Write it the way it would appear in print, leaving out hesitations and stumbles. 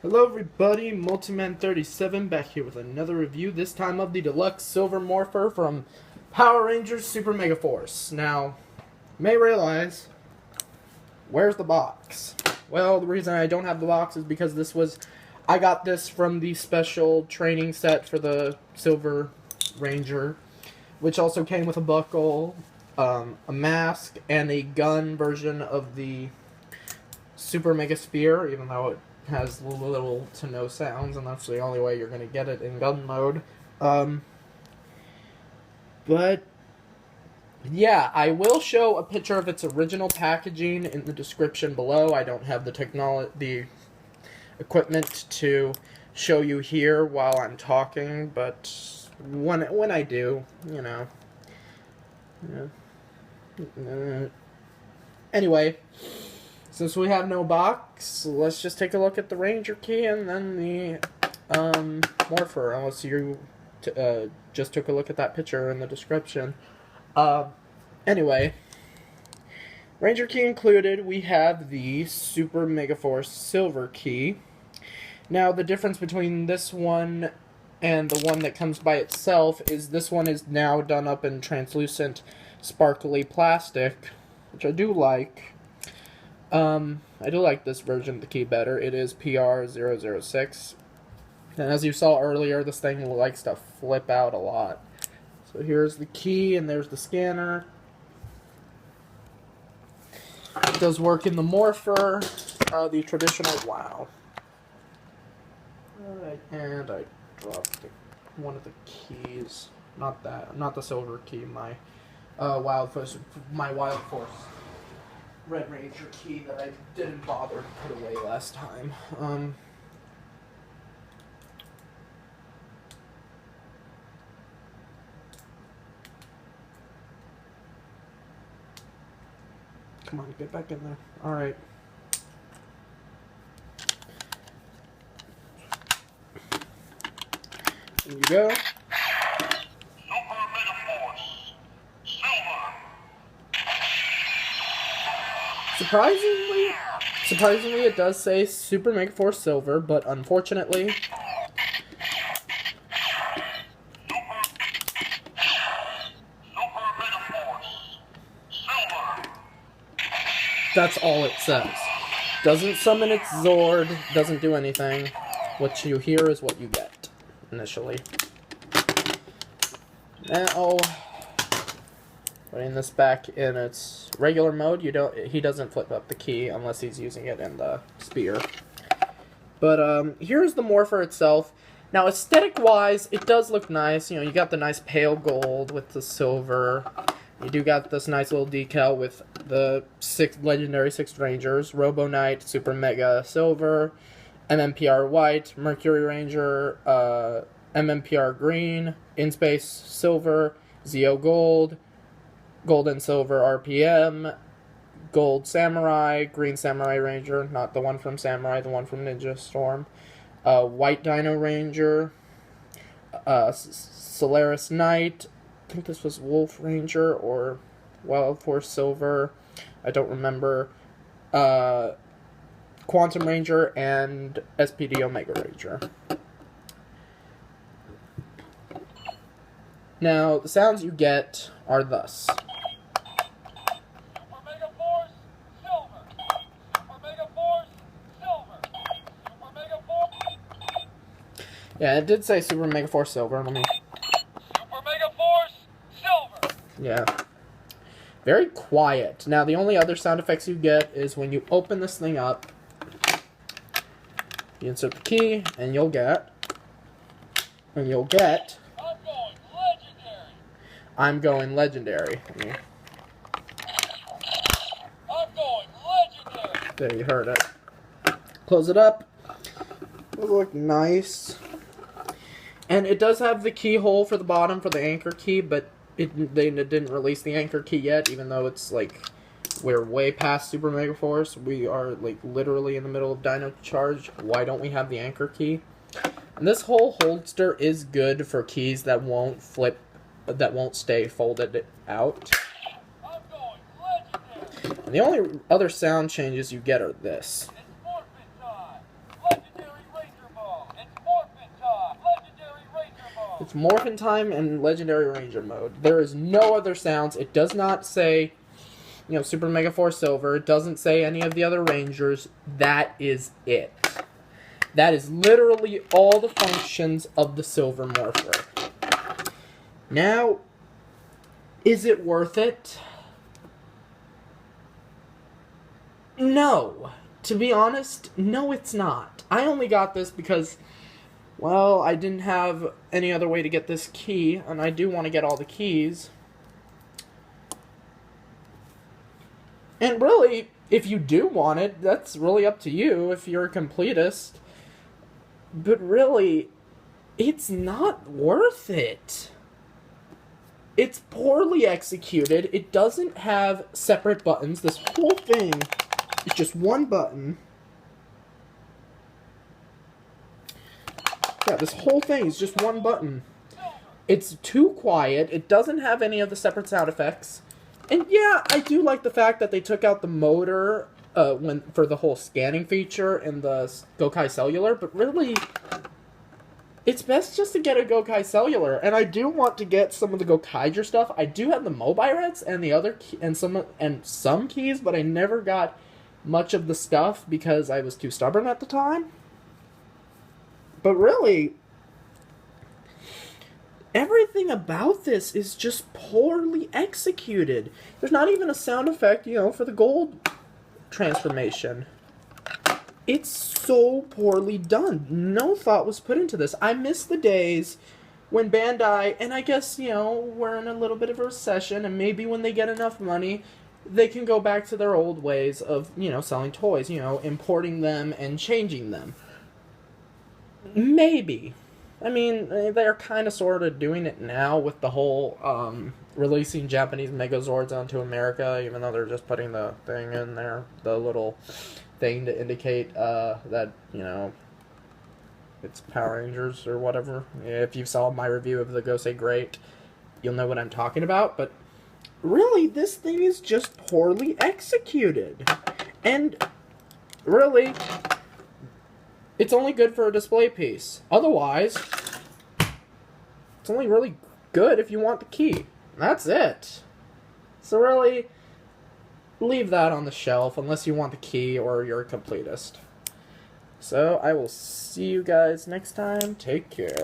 Hello everybody, Multiman37 back here with another review, this time of the Deluxe Silver Morpher from Power Rangers Super Megaforce. Now, you may realize, where's the box? Well, the reason I don't have the box is because I got this from the special training set for the Silver Ranger, which also came with a buckle, a mask, and a gun version of the Super Mega Spear, even though it has little to no sounds, and that's the only way you're going to get it in gun mode. But yeah, I will show a picture of its original packaging in the description below. I don't have the equipment to show you here while I'm talking, but when I do, you know. Yeah. Anyway, since we have no box, let's just take a look at the Ranger key and then the morpher, unless you just took a look at that picture in the description. Anyway, Ranger key included, we have the Super Megaforce Silver key. Now, the difference between this one and the one that comes by itself is this one is now done up in translucent, sparkly plastic, which I do like. I do like this version of the key better. It is PR006. And as you saw earlier, this thing likes to flip out a lot. So here's the key, and there's the scanner. It does work in the morpher, the traditional WoW. Alright, and I dropped one of the keys. Not the silver key, my Wild Force Red Ranger key that I didn't bother to put away last time. Come on, get back in there. Alright. There you go. Surprisingly, it does say Super Megaforce Silver, but unfortunately, that's all it says. Doesn't summon its Zord, doesn't do anything. What you hear is what you get, initially. Now, putting this back in its regular mode, he doesn't flip up the key unless he's using it in the spear. But here's the morpher itself. Now, aesthetic-wise, it does look nice. You know, you got the nice pale gold with the silver. You do got this nice little decal with the legendary 6 Rangers: Robo Knight, Super Mega Silver, MMPR White, Mercury Ranger, MMPR Green, In Space Silver, Zeo Gold, Gold and Silver RPM, Gold Samurai, Green Samurai Ranger, not the one from Samurai, the one from Ninja Storm, White Dino Ranger, Solaris Knight, I think this was Wolf Ranger or Wild Force Silver, I don't remember, Quantum Ranger, and SPD Omega Ranger. Now, the sounds you get are thus. Yeah, it did say Super Megaforce Silver. Let me... Super Megaforce Silver! Yeah. Very quiet. Now, the only other sound effects you get is when you open this thing up, you insert the key, and you'll get... I'm going legendary! I'm going legendary. I'm going legendary! There, you heard it. Close it up. It'll look nice. And it does have the keyhole for the bottom for the anchor key, but they didn't release the anchor key yet, even though it's like we're way past Super Megaforce. We are like literally in the middle of Dino Charge. Why don't we have the anchor key? And this whole holster is good for keys that won't stay folded out. I'm going legendary! And the only other sound changes you get are this. It's morphin' time! Legendary Morphin time and Legendary Ranger mode. There is no other sounds. It does not say, you know, Super Megaforce Silver. It doesn't say any of the other Rangers. That is it. That is literally all the functions of the Silver Morpher. Now, is it worth it? No. To be honest, no it's not. I only got this because, well, I didn't have any other way to get this key, and I do want to get all the keys. And really, if you do want it, that's really up to you if you're a completist. But really, it's not worth it. It's poorly executed. It doesn't have separate buttons. This whole thing is just one button. Yeah, this whole thing is just one button. It's too quiet. It doesn't have any of the separate sound effects. And yeah, I do like the fact that they took out the motor for the whole scanning feature in the Gokai Cellular, but really, it's best just to get a Gokai Cellular. And I do want to get some of the Gokaiger stuff. I do have the Mobirettes and the other some keys, but I never got much of the stuff because I was too stubborn at the time. But really, everything about this is just poorly executed. There's not even a sound effect, you know, for the gold transformation. It's so poorly done. No thought was put into this. I miss the days when Bandai, and I guess, you know, we're in a little bit of a recession, and maybe when they get enough money, they can go back to their old ways of, you know, selling toys, you know, importing them and changing them. Maybe. I mean, they're kind of sort of doing it now with the whole releasing Japanese Megazords onto America, even though they're just putting the thing in there, the little thing to indicate that, you know, it's Power Rangers or whatever. If you saw my review of the Gosei Great, you'll know what I'm talking about, but really, this thing is just poorly executed. And really, it's only good for a display piece. Otherwise, it's only really good if you want the key. That's it. So really, leave that on the shelf unless you want the key or you're a completist. So I will see you guys next time. Take care.